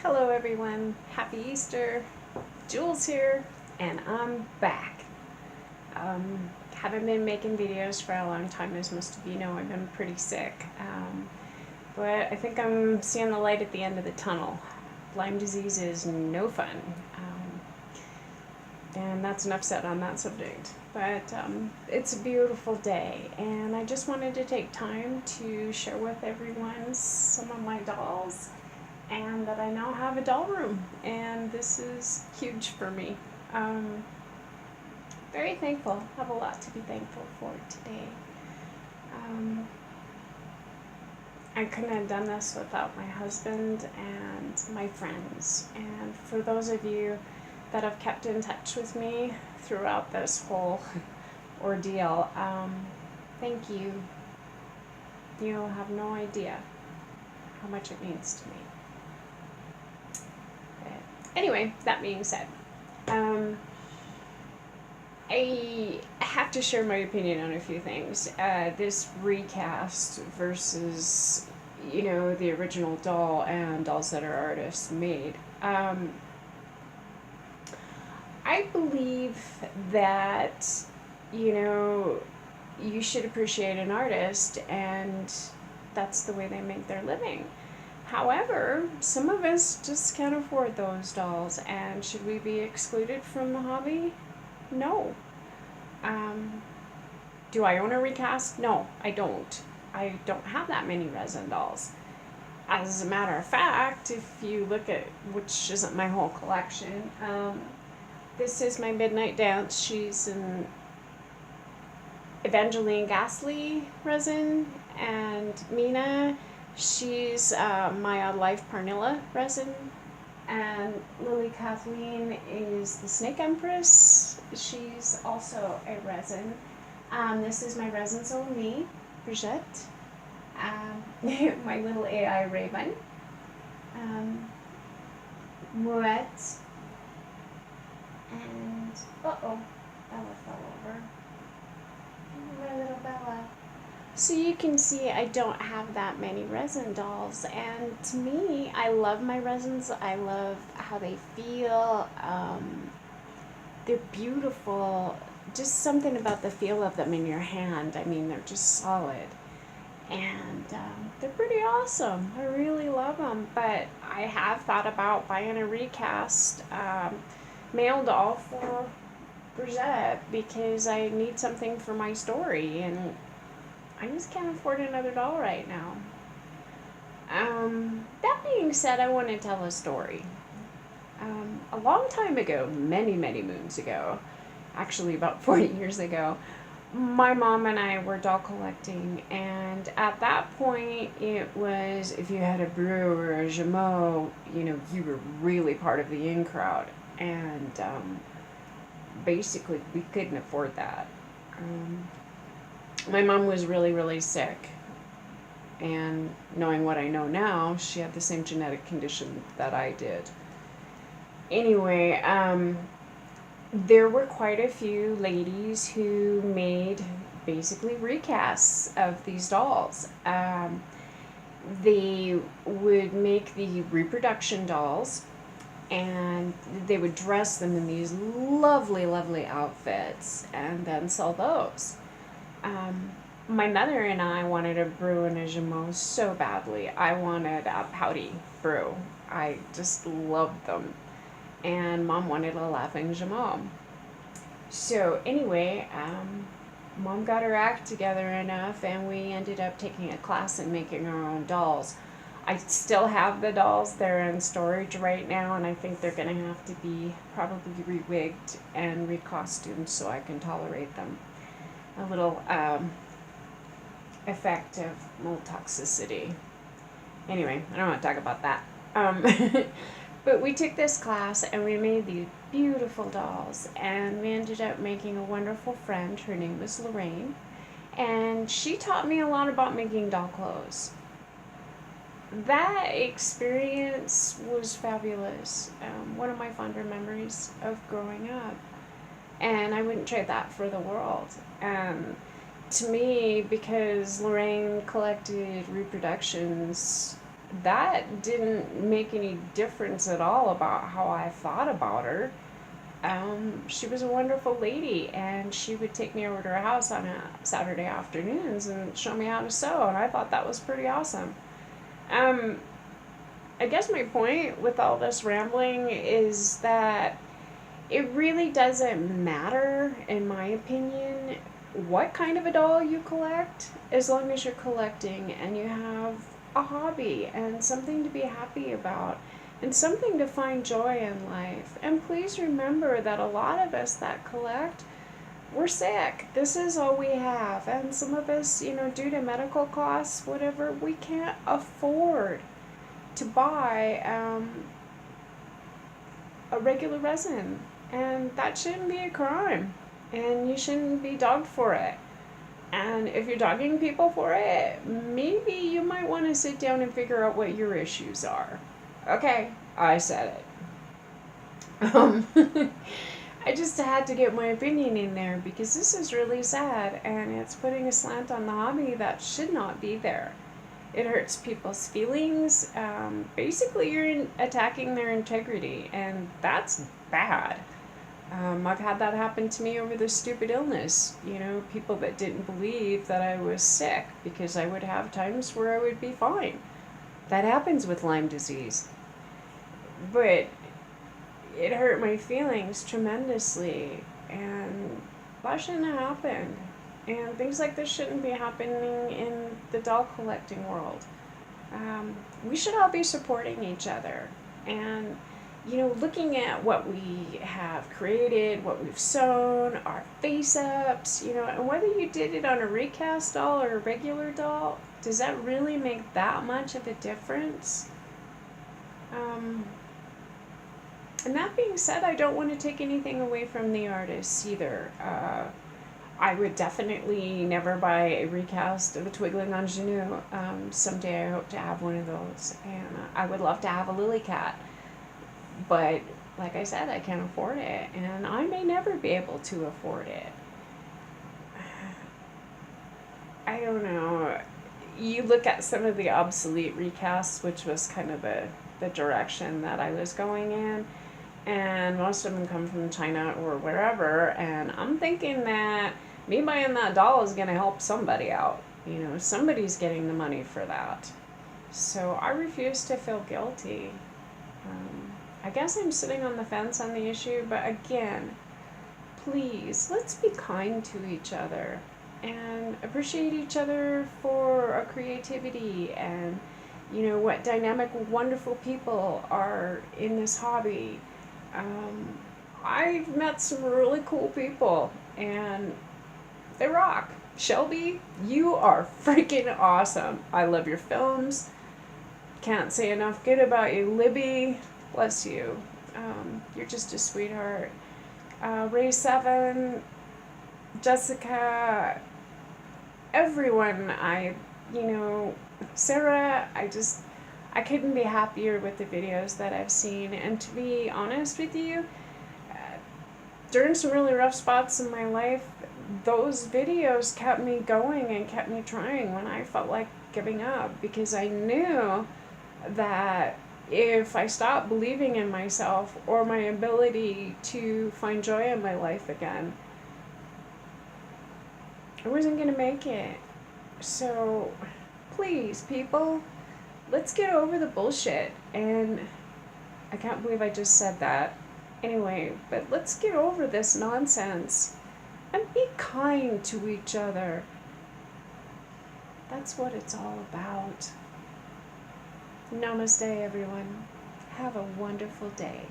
Hello everyone, happy Easter. Jules here, and I'm back. Haven't been making videos for a long time, as most of you know. I've been pretty sick, but I think I'm seeing the light at the end of the tunnel. Lyme disease is no fun, and that's enough said on that subject. But it's a beautiful day, and I just wanted to take time to share with everyone some of my dolls, and that I now have a doll room, and this is huge for me. Very thankful. Have a lot to be thankful for today. I couldn't have done this without my husband and my friends. And for those of you that have kept in touch with me throughout this whole ordeal, thank you. You have no idea how much it means to me. Anyway, that being said, I have to share my opinion on a few things. This recast versus, the original doll and dolls that our artists made. I believe that, you should appreciate an artist, and that's the way they make their living. However, some of us just can't afford those dolls, and should we be excluded from the hobby? No. Do I own a recast? No, I don't. I don't have that many resin dolls. As a matter of fact, if you look at, which isn't my whole collection, this is my Midnight Dance. She's an Evangeline Ghastly resin, and Mina, she's my Odd Life Parnilla resin, and Lily Kathleen is the Snake Empress. She's also a resin. This is my Resins on Me, Brigitte. My little AI Raven. Mouette. And, Bella fell over. My little Bella. So you can see I don't have that many resin dolls, and to me, I love my resins. I love how they feel. They're beautiful. Just something about the feel of them in your hand. I mean, they're just solid, and they're pretty awesome. I really love them, but I have thought about buying a recast male doll for Brigitte because I need something for my story, and I just can't afford another doll right now. That being said, I want to tell a story. A long time ago, many, many moons ago, actually about 40 years ago, my mom and I were doll collecting, and at that point, it was, if you had a Brew or a Jameau, you were really part of the in crowd, and basically, we couldn't afford that. My mom was really, really sick, and knowing what I know now, she had the same genetic condition that I did. Anyway, there were quite a few ladies who made basically recasts of these dolls. They would make the reproduction dolls, and they would dress them in these lovely, lovely outfits and then sell those. My mother and I wanted a Brew and a Jameau so badly. I wanted a Pouty Brew. I just loved them. And Mom wanted a Laughing Jameau. So anyway, Mom got her act together enough, and we ended up taking a class and making our own dolls. I still have the dolls. They're in storage right now, and I think they're going to have to be probably re-wigged and recostumed so I can tolerate them. A little effect of mold toxicity. Anyway, I don't want to talk about that. But we took this class and we made these beautiful dolls, and we ended up making a wonderful friend. Her name was Lorraine, and she taught me a lot about making doll clothes. That experience was fabulous. One of my fonder memories of growing up, and I wouldn't trade that for the world. To me, because Lorraine collected reproductions that didn't make any difference at all about how I thought about her. She was a wonderful lady, and she would take me over to her house on a Saturday afternoons and show me how to sew, and I thought that was pretty awesome. Um, I guess my point with all this rambling is that it really doesn't matter, in my opinion, what kind of a doll you collect, as long as you're collecting and you have a hobby and something to be happy about and something to find joy in life. And please remember that a lot of us that collect, we're sick. This is all we have. And some of us, due to medical costs, whatever, we can't afford to buy a regular resin. And that shouldn't be a crime. And you shouldn't be dogged for it. And if you're dogging people for it, maybe you might want to sit down and figure out what your issues are. Okay, I said it. I just had to get my opinion in there because this is really sad and it's putting a slant on the hobby that should not be there. It hurts people's feelings. Basically, you're attacking their integrity, and that's bad. I've had that happen to me over this stupid illness. People that didn't believe that I was sick because I would have times where I would be fine. That happens with Lyme disease. But it hurt my feelings tremendously, and that shouldn't have happened. And things like this shouldn't be happening in the doll collecting world. We should all be supporting each other and, looking at what we have created, what we've sewn, our face-ups, and whether you did it on a recast doll or a regular doll, does that really make that much of a difference? And that being said, I don't want to take anything away from the artists either. I would definitely never buy a recast of a Twigling Ingenue. Someday I hope to have one of those. And I would love to have a lily cat. But like I said, I can't afford it. And I may never be able to afford it. I don't know. You look at some of the obsolete recasts, which was kind of the direction that I was going in. And most of them come from China or wherever, and I'm thinking that me buying that doll is going to help somebody out. Somebody's getting the money for that. So I refuse to feel guilty. I guess I'm sitting on the fence on the issue, but again, please, let's be kind to each other and appreciate each other for our creativity and, what dynamic, wonderful people are in this hobby. I've met some really cool people, and they rock. Shelby, you are freaking awesome. I love your films. Can't say enough good about you. Libby, bless you. You're just a sweetheart. Ray 7, Jessica, everyone, Sarah, I couldn't be happier with the videos that I've seen. And to be honest with you, during some really rough spots in my life, those videos kept me going and kept me trying when I felt like giving up, because I knew that if I stopped believing in myself or my ability to find joy in my life again, I wasn't going to make it. So please, people, let's get over the bullshit. And I can't believe I just said that. Anyway, but let's get over this nonsense and be kind to each other. That's what it's all about. Namaste, everyone. Have a wonderful day.